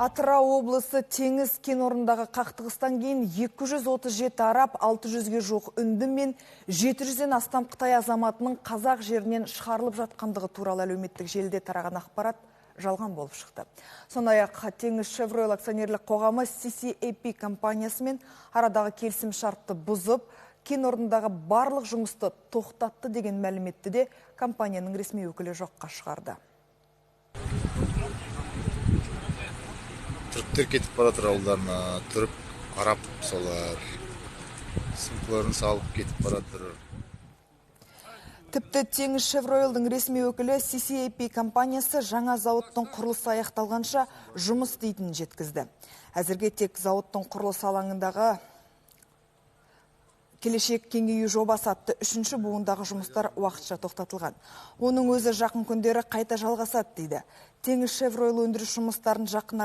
Атырау облысы теңіз кен орнындағы қақтығыстан кейін 237 араб, 600-ге жоқ үнді мен 700-ден астам Қытай азаматының қазақ жерінен шығарылып жатқандығы туралы әлеуметтік желіде тараған ақпарат жалған болып шықты. Сондай-ақ теңіз Шевройл акционерлік қоғамы CCAP компаниясымен арадағы келісім шартты бұзып, кен орнындағы барлық жұмысты тоқтатты деген мәліметті де компанияның ресми өкілі жоққа шығарды. Түріктер кетіп баратыр ауылдарына, түрік араб солар сумкаларын салып кетіп баратыр. Тіпті теңіз Шевройлдың ресми өкілі CCAP компаниясы жаңа зауыттың құрылысы аяқталғанша жұмыс дейтінін жеткізді. Әзірге тек зауыттың құрылыс алаңындағы келешек кеңею жобасы атты 3-ші буындағы жұмыстар уақытша тоқтатылған. Оның өзі жақын күндері қайта жалғасады дейді. Теңіз Шевройл өндіріс жұмыстарын жақын